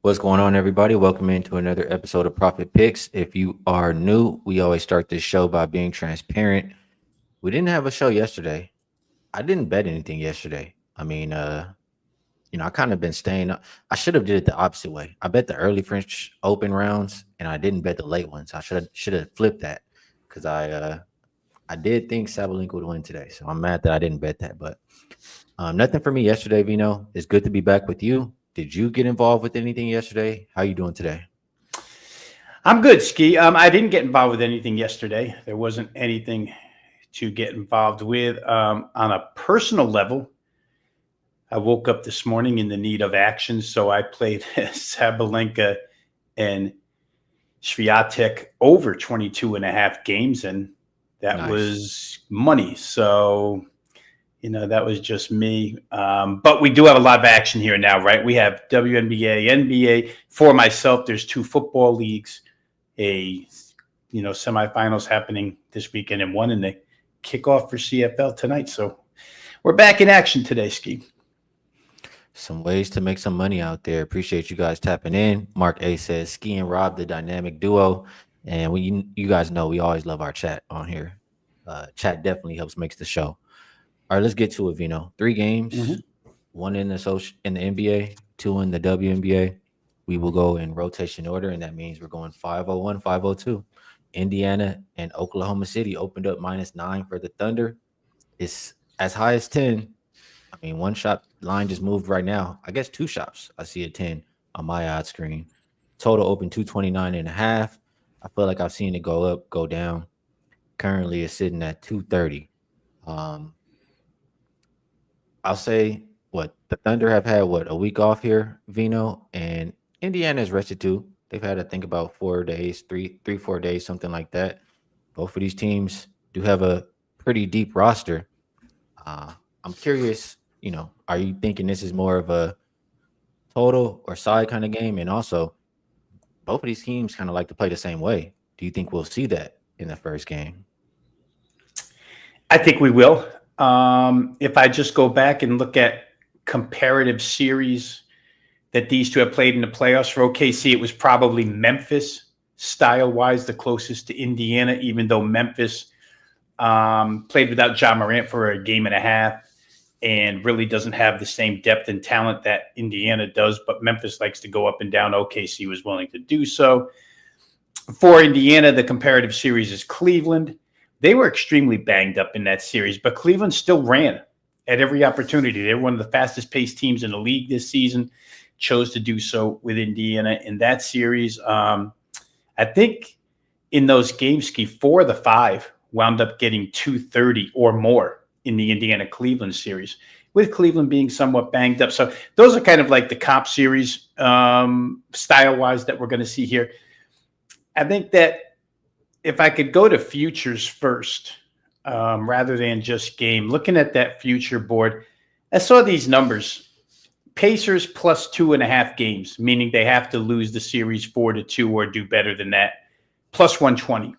What's going on, everybody? Welcome into another episode of Profit Picks. If you are new, we always start this show by being transparent. We didn't have a show yesterday. I didn't bet anything yesterday. I kind of been staying up. I should have did it the opposite way. I bet the early French Open rounds, and I didn't bet the late ones. I should have flipped that because I did think Sabalenka would win today. So I'm mad that I didn't bet that. But nothing for me yesterday, Vino. It's good to be back with you. Did you get involved with anything yesterday? How you doing today? I'm good, Skee. I didn't get involved with anything yesterday. There wasn't anything to get involved with. On a personal level, I woke up this morning in the need of action, so I played Sabalenka and Swiatek over 22 and a half games, and that Nice. was money. So, that was just me. But we do have a lot of action here now, right? We have WNBA, NBA. For myself, there's two football leagues, semifinals happening this weekend and one in the kickoff for CFL tonight. So we're back in action today, Skee. Some ways to make some money out there. Appreciate you guys tapping in. Mark A says Skee and Rob, the dynamic duo. And you guys know we always love our chat on here. Chat definitely helps makes the show. All right, let's get to it, Vino. 3 games, one in the NBA, 2 in the WNBA. We will go in rotation order, and that means we're going 501, 502. Indiana and Oklahoma City opened up -9 for the Thunder. It's as high as 10. I mean, one shot line just moved right now. I guess 2 shots. I see a 10 on my odd screen. Total open 229.5. I feel like I've seen it go up, go down. Currently, it's sitting at 230. I'll say the Thunder have had a week off here, Vino, and Indiana is rested too. They've had, I think, about 4 days, 4 days, something like that. Both of these teams do have a pretty deep roster. I'm curious, are you thinking this is more of a total or side kind of game? And also, both of these teams kind of like to play the same way. Do you think we'll see that in the first game? I think we will. If I just go back and look at comparative series that these two have played in the playoffs for OKC, it was probably Memphis style-wise the closest to Indiana, even though Memphis played without Ja Morant for a game and a half and really doesn't have the same depth and talent that Indiana does, but Memphis likes to go up and down. OKC was willing to do so. For Indiana, the comparative series is Cleveland. They were extremely banged up in that series, but Cleveland still ran at every opportunity. They were one of the fastest-paced teams in the league this season, chose to do so with Indiana in that series. I think in those games, 4 of the 5 wound up getting 230 or more in the Indiana-Cleveland series, with Cleveland being somewhat banged up. So those are kind of like the comp series style-wise that we're going to see here. I think that if I could go to futures first, rather than just game, looking at that future board, I saw these numbers. Pacers plus 2.5 games, meaning they have to lose the series 4-2 or do better than that, plus 120.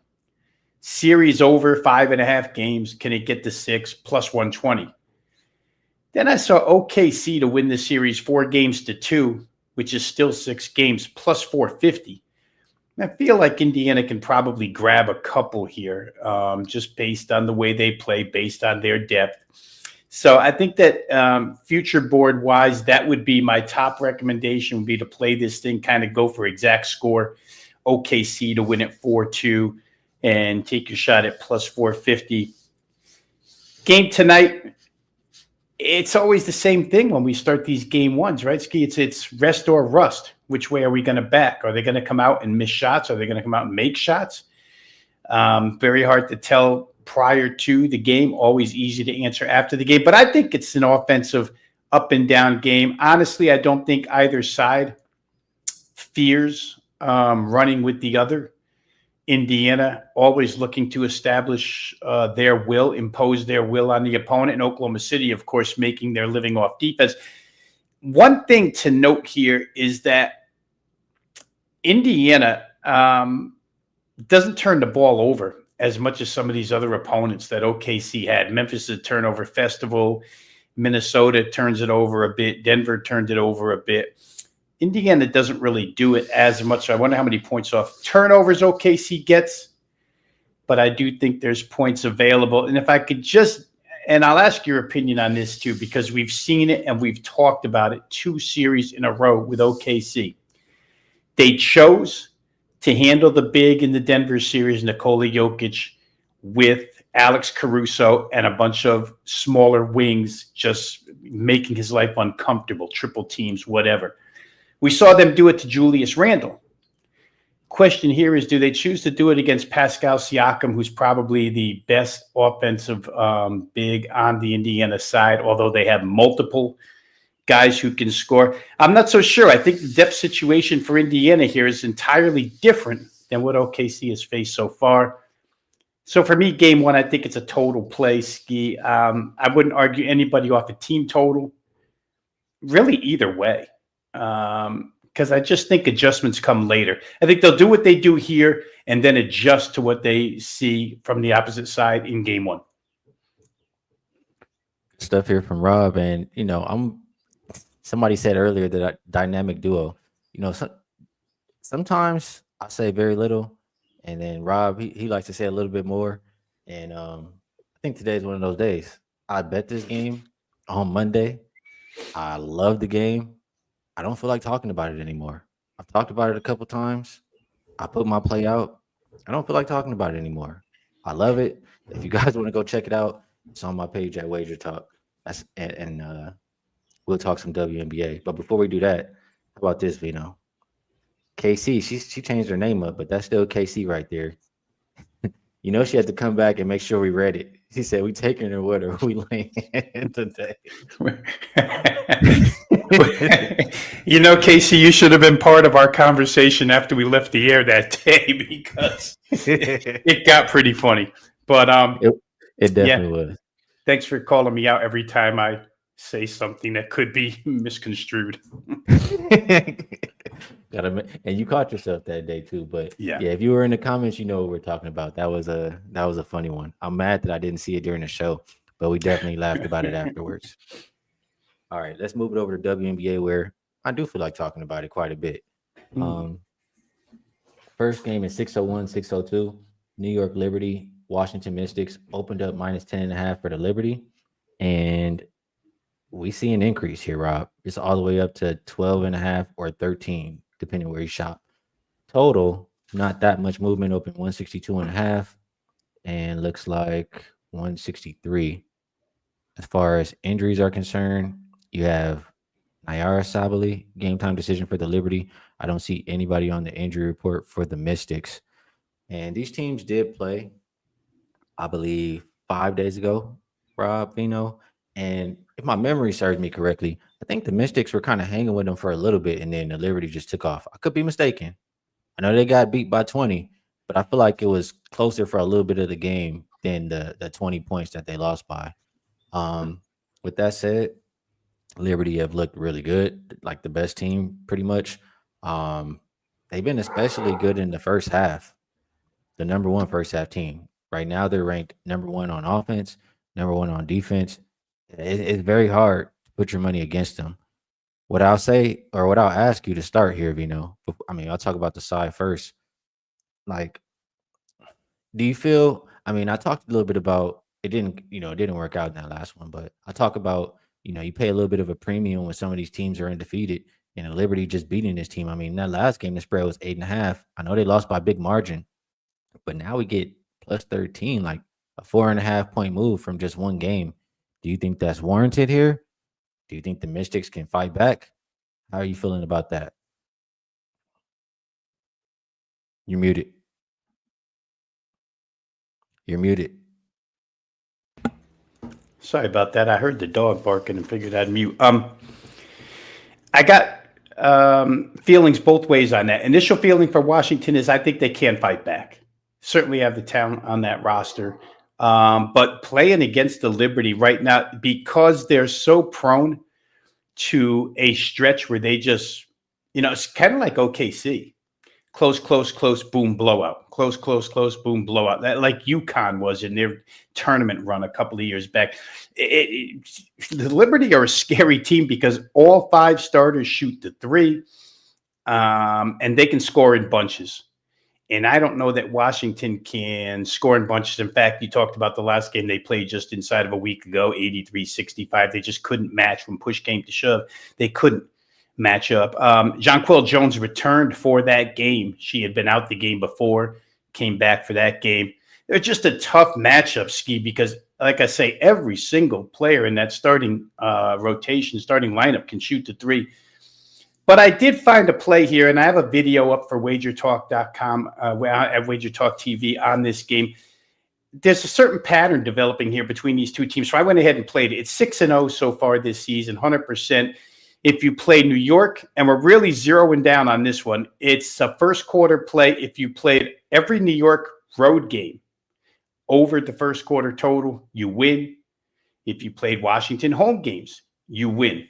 Series over 5.5 games, can it get to 6, plus 120? Then I saw OKC to win the series 4-2, which is still 6 games, plus 450. I feel like Indiana can probably grab a couple here, just based on the way they play, based on their depth. So I think that future board wise, that would be my top recommendation, would be to play this thing, kind of go for exact score, OKC to win at 4-2 and take your shot at plus 450. Game tonight, it's always the same thing when we start these game ones, right, Skee? It's rest or rust. Which way are we going to back? Are they going to come out and miss shots? Are they going to come out and make shots? Very hard to tell prior to the game. Always easy to answer after the game. But I think it's an offensive up and down game. Honestly, I don't think either side fears running with the other. Indiana always looking to establish their will, impose their will on the opponent. And Oklahoma City, of course, making their living off defense. One thing to note here is that Indiana doesn't turn the ball over as much as some of these other opponents that OKC had. Memphis is a turnover festival. Minnesota turns it over a bit. Denver turned it over a bit. Indiana doesn't really do it as much. So I wonder how many points off turnovers OKC gets, but I do think there's points available. And if I could just, and I'll ask your opinion on this too, because we've seen it and we've talked about it 2 series in a row with OKC. They chose to handle the big in the Denver series, Nikola Jokic, with Alex Caruso and a bunch of smaller wings just making his life uncomfortable, triple teams, whatever. We saw them do it to Julius Randle. Question here is, do they choose to do it against Pascal Siakam, who's probably the best offensive big on the Indiana side, although they have multiple guys who can score? I'm not so sure. I think the depth situation for Indiana here is entirely different than what OKC has faced so far. So for me, game one, I think it's a total play, Skee. I wouldn't argue anybody off a team total, really either way, because I just think adjustments come later. I think they'll do what they do here and then adjust to what they see from the opposite side in game one. Stuff here from Rob, and somebody said earlier that dynamic duo. Sometimes I say very little, and then Rob he likes to say a little bit more. And I think today is one of those days. I bet this game on Monday. I love the game. I don't feel like talking about it anymore. I've talked about it a couple times. I put my play out. I don't feel like talking about it anymore. I love it. If you guys want to go check it out, it's on my page at Wager Talk. And we'll talk some WNBA. But before we do that, how about this, Vino? KC, she changed her name up, but that's still KC right there. She had to come back and make sure we read it. She said, "We taking her with her. We laying today." Casey, you should have been part of our conversation after we left the air that day because it got pretty funny. But it definitely was. Thanks for calling me out every time I say something that could be misconstrued. And you caught yourself that day too. But yeah, if you were in the comments, you know what we're talking about. That was a funny one. I'm mad that I didn't see it during the show, but we definitely laughed about it afterwards. All right, let's move it over to WNBA, where I do feel like talking about it quite a bit. First game is 601, 602. New York Liberty, Washington Mystics opened up minus 10.5 for the Liberty. And we see an increase here, Rob. It's all the way up to 12.5 or 13, depending where you shop. Total, not that much movement. Open 162.5 and looks like 163. As far as injuries are concerned, you have Nayara Sabali, game time decision for the Liberty. I don't see anybody on the injury report for the Mystics. And these teams did play, I believe, 5 days ago, Rob Veno. And if my memory serves me correctly, I think the Mystics were kind of hanging with them for a little bit, and then the Liberty just took off. I could be mistaken. I know they got beat by 20, but I feel like it was closer for a little bit of the game than the 20 points that they lost by. With that said, Liberty have looked really good, like the best team pretty much. They've been especially good in the first half, the number one first half team. Right now, they're ranked number one on offense, number one on defense. It's very hard to put your money against them. What I'll say, or what I'll ask you to start here, Vino, I'll talk about the side first. Like, do you feel, I talked a little bit about it didn't work out in that last one, but I talk about, you pay a little bit of a premium when some of these teams are undefeated, and Liberty just beating this team. That last game, the spread was 8.5. I know they lost by a big margin, but now we get plus 13, like a 4.5 point move from just one game. Do you think that's warranted here? Do you think the Mystics can fight back? How are you feeling about that? You're muted. You're muted. Sorry about that. I heard the dog barking and figured I'd mute. I got feelings both ways on that. Initial feeling for Washington is I think they can fight back. Certainly have the talent on that roster. But playing against the Liberty right now, because they're so prone to a stretch where they just, it's kind of like OKC. Close, close, close, boom, blowout. Close, close, close, boom, blowout. That like UConn was in their tournament run a couple of years back. The Liberty are a scary team because all 5 starters shoot the 3. and they can score in bunches. And I don't know that Washington can score in bunches. In fact, you talked about the last game they played just inside of a week ago, 83-65. They just couldn't match when push came to shove. They couldn't match up. Jonquel Jones returned for that game. She had been out the game before, came back for that game. They're just a tough matchup, Skee, because, like I say, every single player in that starting rotation, starting lineup can shoot the three. But I did find a play here, and I have a video up for wagertalk.com, at WagerTalk TV on this game. There's a certain pattern developing here between these two teams. So I went ahead and played it. It's 6-0 so far this season, 100%. If you play New York, and we're really zeroing down on this one, it's a first quarter play. If you played every New York road game over the first quarter total, you win. If you played Washington home games, you win.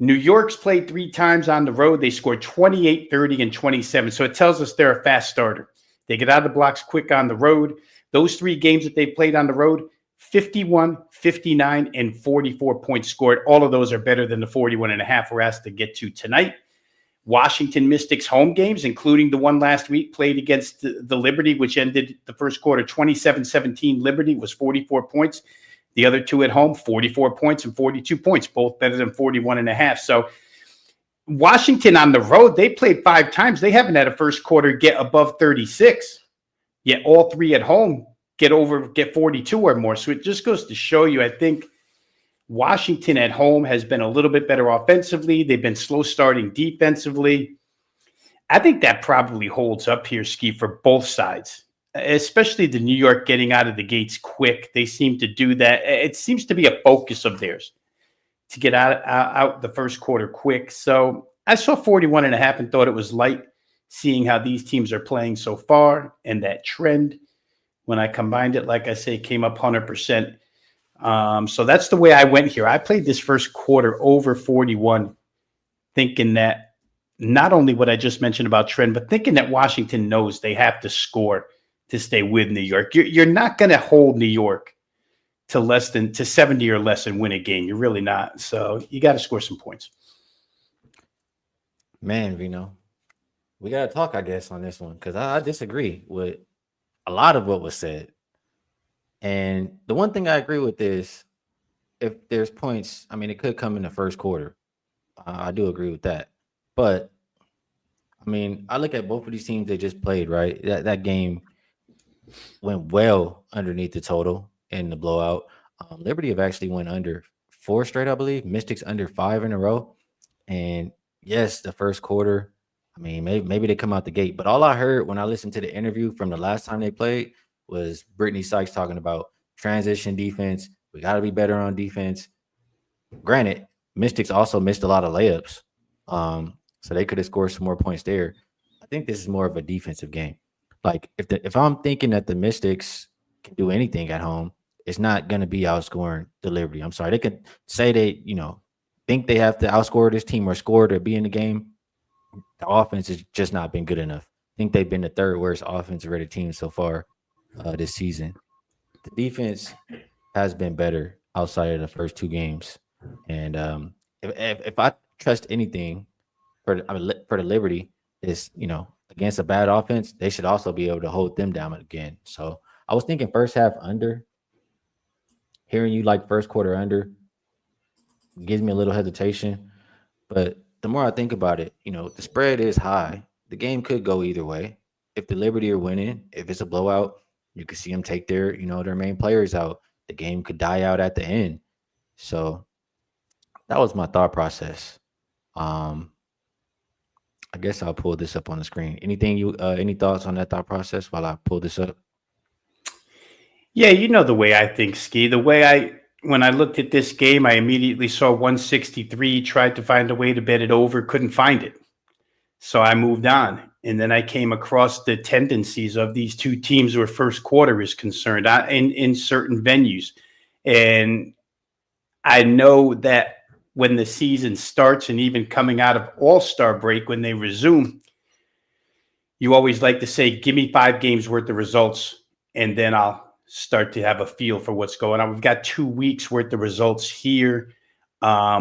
New York's played 3 times on the road. They scored 28, 30, and 27. So it tells us they're a fast starter. They get out of the blocks quick on the road. Those 3 games that they played on the road, 51, 59, and 44 points scored. All of those are better than the 41.5 we're asked to get to tonight. Washington Mystics home games, including the one last week, played against the Liberty, which ended the first quarter 27-17. Liberty was 44 points. The other 2 at home, 44 points and 42 points, both better than 41.5. So Washington on the road, they played 5 times. They haven't had a first quarter get above 36. Yet all 3 at home get 42 or more. So it just goes to show you, I think Washington at home has been a little bit better offensively. They've been slow starting defensively. I think that probably holds up here, Skee, for both sides. Especially the New York getting out of the gates quick. They seem to do that. It seems to be a focus of theirs to get out the first quarter quick. So I saw 41.5 and thought it was light, seeing how these teams are playing so far and that trend. When I combined it, like I say, came up 100%. So that's the way I went here. I played this first quarter over 41, thinking that not only what I just mentioned about trend, but thinking that Washington knows they have to score to stay with New York. You're not going to hold New York to 70 or less and win a game. You're really not. So you got to score some points. Man, Veno, we got to talk, I guess, on this one because I disagree with a lot of what was said. And the one thing I agree with is if there's points, I mean, it could come in the first quarter. I do agree with that. But, I mean, I look at both of these teams they just played, right? That game went well underneath the total in the blowout. Liberty have actually went under 4 straight, I believe. Mystics under 5 in a row. And yes, the first quarter, I mean, maybe they come out the gate. But all I heard when I listened to the interview from the last time they played was Brittany Sykes talking about transition defense. We got to be better on defense. Granted, Mystics also missed a lot of layups. So they could have scored some more points there. I think this is more of a defensive game. Like if I'm thinking that the Mystics can do anything at home, it's not going to be outscoring the Liberty. I'm sorry. They could say they, think they have to outscore this team or score to be in the game. The offense has just not been good enough. I think they've been the 3rd worst offensive rated team so far this season. The defense has been better outside of the first 2 games. And if I trust anything for the Liberty is, against a bad offense, they should also be able to hold them down again. So I was thinking first half under. Hearing you like first quarter under gives me a little hesitation. But the more I think about it, the spread is high. The game could go either way. If the Liberty are winning, if it's a blowout, you could see them take their main players out. The game could die out at the end. So that was my thought process. I guess I'll pull this up on the screen. Any thoughts on that thought process while I pull this up? Yeah, the way I think, Skee. When I looked at this game, I immediately saw 163, tried to find a way to bet it over, couldn't find it. So I moved on. And then I came across the tendencies of these 2 teams where first quarter is concerned in certain venues. And I know that when the season starts and even coming out of All-Star break, when they resume, you always like to say, give me 5 games worth of results, and then I'll start to have a feel for what's going on. We've got 2 weeks worth of results here.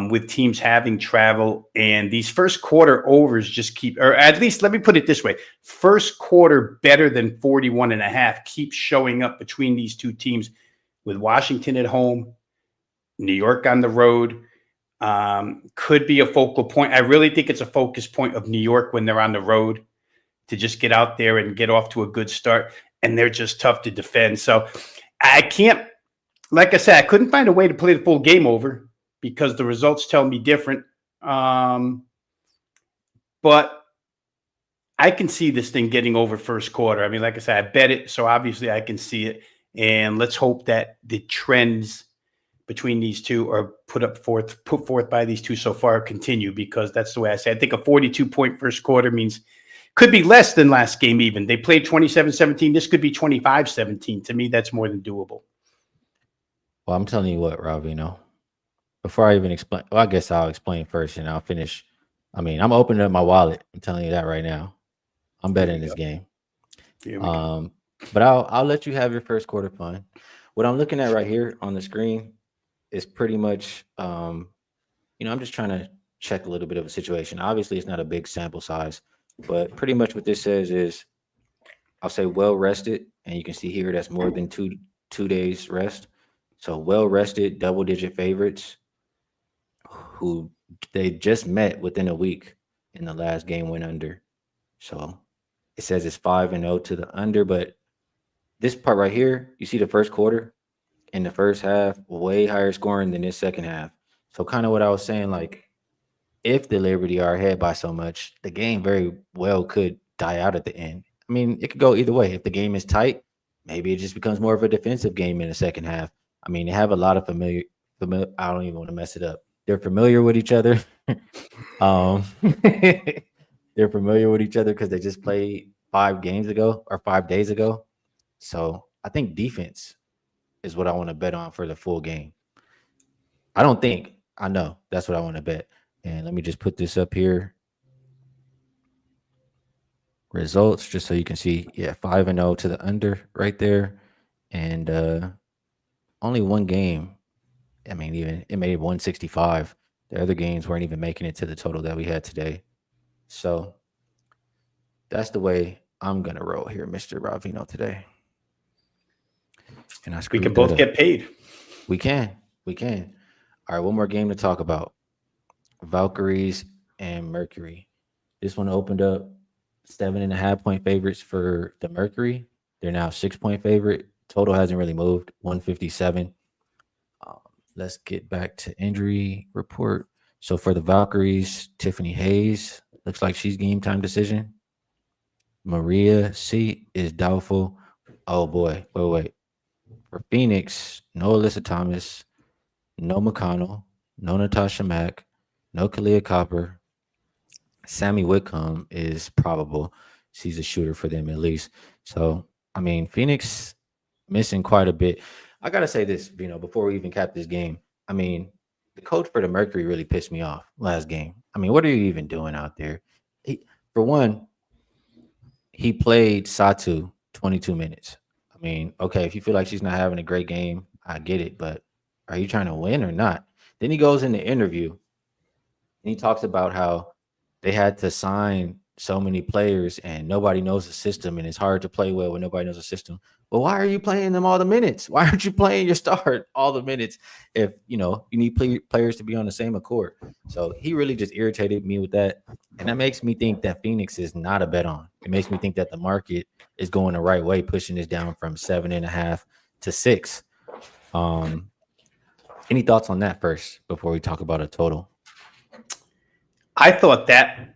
with teams having travel, and these first quarter overs just keep, or at least let me put it this way, first quarter better than 41.5 keeps showing up between these two teams, with Washington at home, New York on the road. Could be a focal point. I really think it's a focus point of New York when they're on the road, to just get out there and get off to a good start. And they're just tough to defend. So I can't, like I said, I couldn't find a way to play the full game over because the results tell me different. But I can see this thing getting over first quarter. I mean, like I said, I bet it. So obviously I can see it. And let's hope that the trends between these two are put forth by these two so far continue, because that's the way I say. I think a 42-point first quarter means could be less than last game even. They played 27-17. This could be 25-17. To me, that's more than doable. Well, I'm telling you what, Rob Veno, before I even explain, well, I guess I'll explain first and I'll finish. I mean, I'm opening up my wallet. I'm telling you that right now. I'm betting this game. But I'll let you have your first quarter fun. What I'm looking at right here on the screen is pretty much, I'm just trying to check a little bit of a situation. Obviously, it's not a big sample size, but pretty much what this says is, I'll say well rested, and you can see here that's more than two days rest. So well rested, double digit favorites who they just met within a week in the last game went under. So it says it's 5-0 to the under, but this part right here, you see the first quarter in the first half, way higher scoring than this second half. So kind of what I was saying, like if the Liberty are ahead by so much, the game very well could die out at the end. I mean, it could go either way. If the game is tight, maybe it just becomes more of a defensive game in the second half. I mean, they have a lot of familiar. I don't even want to mess it up. They're familiar with each other. They're familiar with each other because they just played 5 games ago or 5 days ago. So I think defense is what I want to bet on for the full game. I don't think. I know. That's what I want to bet. And let me just put this up here. Results, just so you can see. Yeah, 5-0 to the under right there. And only one game. I mean, even it made 165. The other games weren't even making it to the total that we had today. So that's the way I'm going to roll here, Mr. Rob Veno, today. And we can both get paid. We can. All right, one more game to talk about. Valkyries and Mercury. This one opened up 7.5-point favorites for the Mercury. They're now 6-point favorite. Total hasn't really moved, 157. Let's get back to injury report. So for the Valkyries, Tiffany Hayes looks like she's game time decision. Maria C is doubtful. Oh boy, wait. For Phoenix, no Alyssa Thomas, no McConnell, no Natasha Mack, no Kalia Copper. Sammy Whitcomb is probable. She's a shooter for them at least. So, I mean, Phoenix missing quite a bit. I got to say this, before we even cap this game. I mean, the coach for the Mercury really pissed me off last game. I mean, what are you even doing out there? For one, he played Satu 22 minutes. I mean, okay, if you feel like she's not having a great game, I get it, but are you trying to win or not? Then he goes in the interview and he talks about how they had to sign so many players and nobody knows the system and it's hard to play well when nobody knows the system. Well, why are you playing them all the minutes? Why aren't you playing your star all the minutes if, you need players to be on the same accord? So he really just irritated me with that. And that makes me think that Phoenix is not a bet on. It makes me think that the market is going the right way, pushing this down from 7.5 to 6. Any thoughts on that first before we talk about a total? I thought that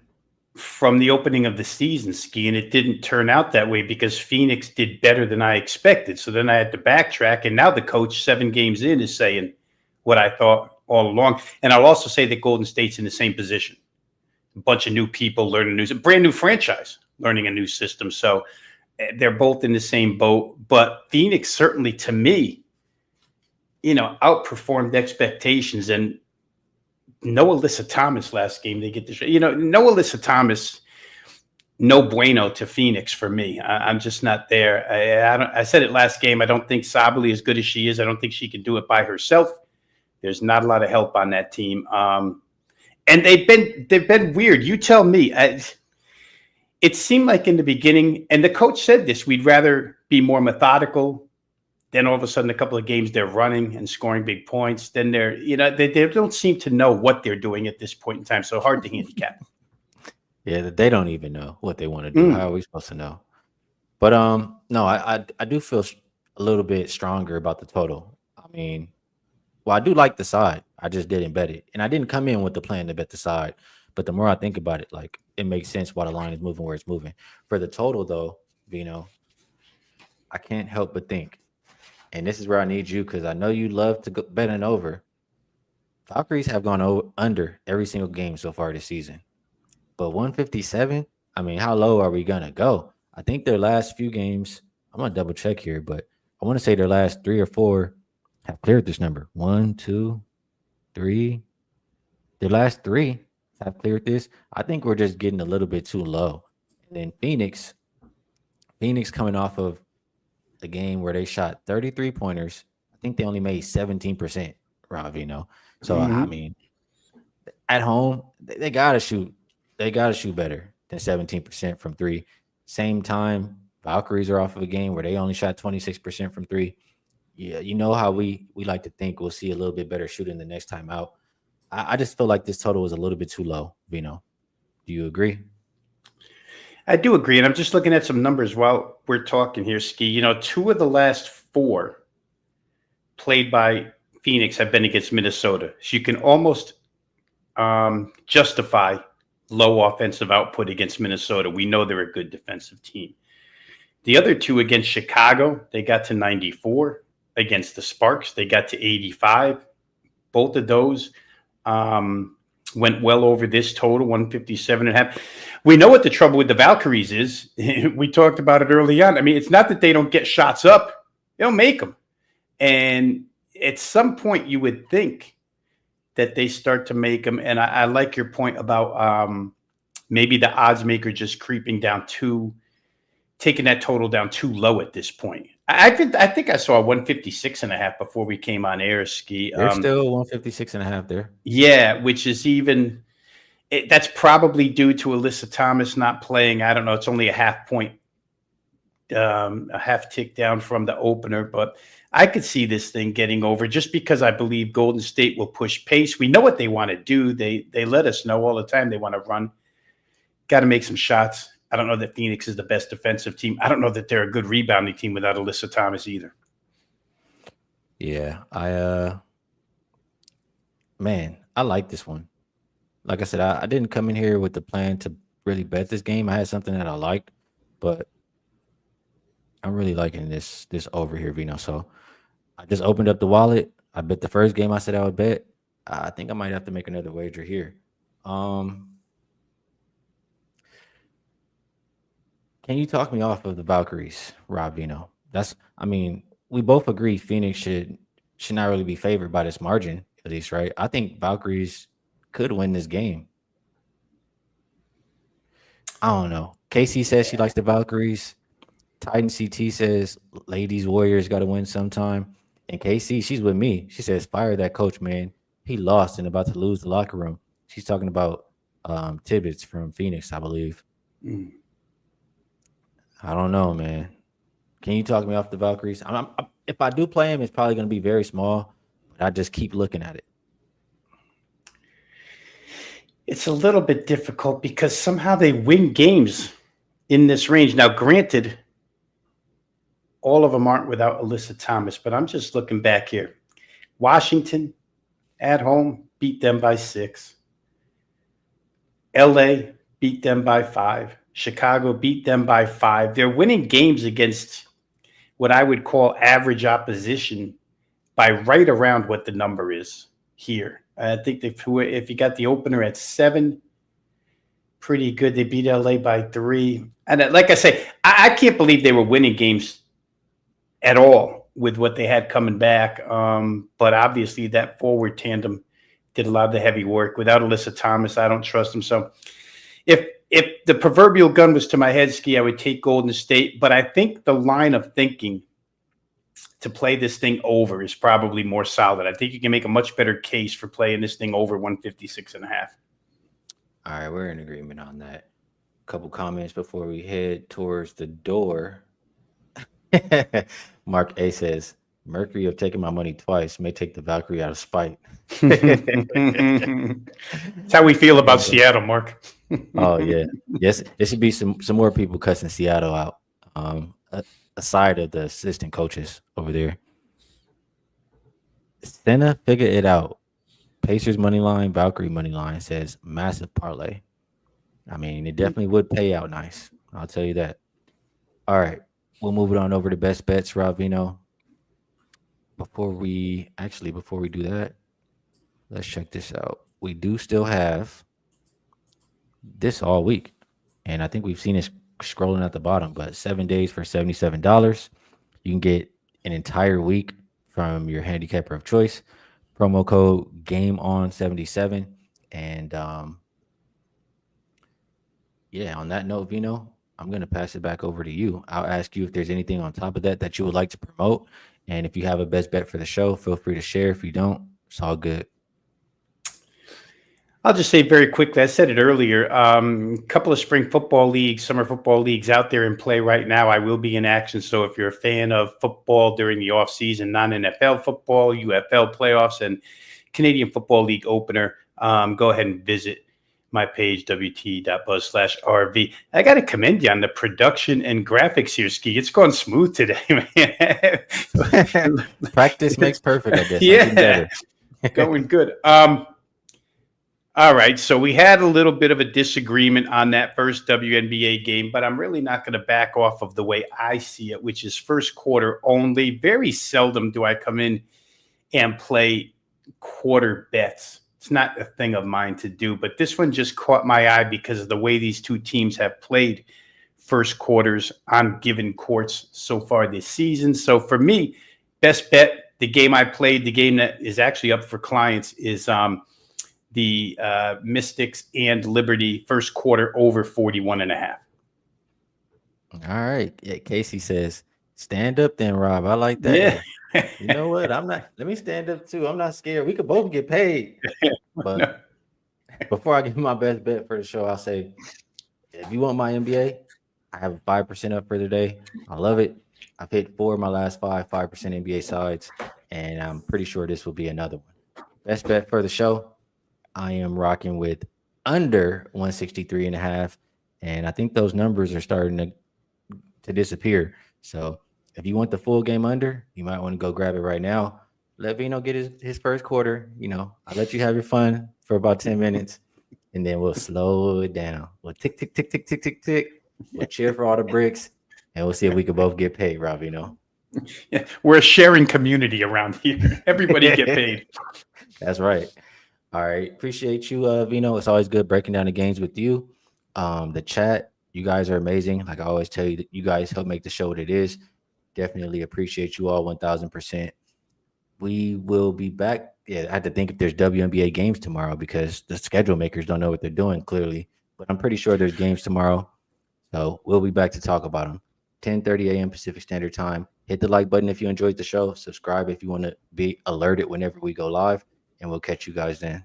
from the opening of the season, Skee, and it didn't turn out that way because Phoenix did better than I expected. So then I had to backtrack, and now the coach 7 games in is saying what I thought all along. And I'll also say that Golden State's in the same position. A bunch of new people learning a brand new franchise, learning a new system. So they're both in the same boat. But Phoenix certainly, to me, outperformed expectations. And no Alyssa Thomas last game. They get this, no Alyssa Thomas, no bueno to Phoenix for me. I'm just not there. I said it last game. I don't think Sabally, as good as she is, I don't think she can do it by herself. There's not a lot of help on that team, and they've been weird. You tell me. It seemed like in the beginning, and the coach said this, we'd rather be more methodical. Then all of a sudden, a couple of games they're running and scoring big points. Then they don't seem to know what they're doing at this point in time. So hard to handicap. Yeah, they don't even know what they want to do. How are we supposed to know? But no, I do feel a little bit stronger about the total. I mean, well, I do like the side. I just didn't bet it, and I didn't come in with the plan to bet the side. But the more I think about it, like it makes sense why the line is moving where it's moving. For the total, though, I can't help but think, and this is where I need you because I know you love to bet an over. Valkyries have gone under every single game so far this season. But 157, I mean, how low are we going to go? I think their last few games, I'm going to double check here, but I want to say their last 3 or 4 have cleared this number. 1, 2, 3. Their last 3 have cleared this. I think we're just getting a little bit too low. And then Phoenix coming off of the game where they shot 33 pointers. I think they only made 17%, Rob Veno. So, I mean, at home, they got to shoot. They got to shoot better than 17% from 3. Same time, Valkyries are off of a game where they only shot 26% from 3. Yeah, you know how we like to think we'll see a little bit better shooting the next time out. I just feel like this total is a little bit too low, Vino. Do you agree? I do agree, and I'm just looking at some numbers while we're talking here, Skee. 2 of the last 4 played by Phoenix have been against Minnesota. So you can almost justify low offensive output against Minnesota. We know they're a good defensive team. The other 2 against Chicago, they got to 94. Against the Sparks, they got to 85. Both of those went well over this total, 157.5. We know what the trouble with the Valkyries is. We talked about it early on. I mean, it's not that they don't get shots up. They'll make them. And at some point, you would think that they start to make them. And I like your point about maybe the odds maker just creeping down taking that total down too low at this point. I think I saw 156.5 before we came on air, Skee. They're still 156.5 there. Yeah, which is that's probably due to Alyssa Thomas not playing. I don't know. It's only a half point, a half tick down from the opener, but I could see this thing getting over just because I believe Golden State will push pace. We know what they want to do. They let us know all the time they want to run. Got to make some shots. I don't know that Phoenix is the best defensive team. I don't know that they're a good rebounding team without Alyssa Thomas either. Yeah, I like this one. Like I said, I didn't come in here with the plan to really bet this game. I had something that I liked, but I'm really liking this over here, Vino. So I just opened up the wallet. I bet the first game I said I would bet. I think I might have to make another wager here. Can you talk me off of the Valkyries, Rob Vino? We both agree Phoenix should not really be favored by this margin, at least, right? I think Valkyries could win this game. I don't know. Casey says she likes the Valkyries. Titan CT says ladies Warriors got to win sometime. And Casey, she's with me. She says fire that coach, man. He lost and about to lose the locker room. She's talking about Tibbetts from Phoenix, I believe. I don't know, man. Can you talk me off the Valkyries? If I do play him, it's probably going to be very small, but I just keep looking at it. It's a little bit difficult because somehow they win games in this range. Now, granted, all of them aren't without Alyssa Thomas, but I'm just looking back here. Washington at home beat them by 6. LA beat them by 5. Chicago beat them by 5. They're winning games against what I would call average opposition by right around what the number is here. I think if you got the opener at 7, pretty good. They beat LA by 3. And like I say, I can't believe they were winning games at all with what they had coming back. But obviously that forward tandem did a lot of the heavy work. Without Alyssa Thomas, I don't trust them. So if the proverbial gun was to my head, Skee, I would take Golden State. But I think the line of thinking to play this thing over is probably more solid. I think you can make a much better case for playing this thing over 156.5. All right, we're in agreement on that. Couple comments before we head towards the door. Mark A says, Mercury have taken my money twice, may take the Valkyrie out of spite. That's how we feel about Yeah. Seattle, Mark. Oh yeah. Yes, there should be some more people cussing Seattle out. Aside of the assistant coaches over there. Senna figure it out. Pacers money line, Valkyrie money line says massive parlay. I mean, it definitely would pay out nice. I'll tell you that. All right. We'll move it on over to best bets, Rob Veno. Before we do that, let's check this out. We do still have this all week. And I think we've seen it scrolling at the bottom, but 7 days for $77. You can get an entire week from your handicapper of choice. Promo code game on 77. And yeah, on that note, Vino, I'm going to pass it back over to you. I'll ask you if there's anything on top of that that you would like to promote. And if you have a best bet for the show, feel free to share. If you don't, it's all good. I'll just say very quickly, I said it earlier, a couple of spring football leagues, summer football leagues out there in play right now. I will be in action. So if you're a fan of football during the offseason, non-NFL football, UFL playoffs, and Canadian Football League opener, go ahead and visit my page, wt.buzz/RV. I got to commend you on the production and graphics here, Skee. It's going smooth today, man. Practice makes perfect, I guess. Yeah, going good. All right, so we had a little bit of a disagreement on that first WNBA game, but I'm really not going to back off of the way I see it, which is first quarter only. Very seldom do I come in and play quarter bets. It's not a thing of mine to do, but this one just caught my eye because of the way these two teams have played first quarters on given courts so far this season. So for me, best bet, the game I played, the game that is actually up for clients is the Mystics and Liberty first quarter over 41.5. All right. Yeah, Casey says, stand up then, Rob. I like that. Yeah. You know what? Let me stand up too. I'm not scared. We could both get paid. But before I give my best bet for the show, I'll say, if you want my NBA, I have a 5% up for the day. I love it. I've hit 4 of my last 5% NBA sides, and I'm pretty sure this will be another one. Best bet for the show, I am rocking with under 163.5, and I think those numbers are starting to disappear. So if you want the full game under, you might want to go grab it right now. Let Vino get his first quarter. I'll let you have your fun for about 10 minutes, and then we'll slow it down. We'll tick, tick, tick, tick, tick, tick, tick. We'll cheer for all the bricks, and we'll see if we can both get paid, Rob. Yeah, we're a sharing community around here. Everybody get paid. That's right. All right. Appreciate you, Vino. It's always good breaking down the games with you. The chat, you guys are amazing. Like I always tell you, that you guys help make the show what it is. Definitely appreciate you all 1,000%. We will be back. Yeah, I had to think if there's WNBA games tomorrow because the schedule makers don't know what they're doing clearly. But I'm pretty sure there's games tomorrow. So we'll be back to talk about them. 10:30 a.m. Pacific Standard Time. Hit the like button if you enjoyed the show. Subscribe if you want to be alerted whenever we go live. And we'll catch you guys then.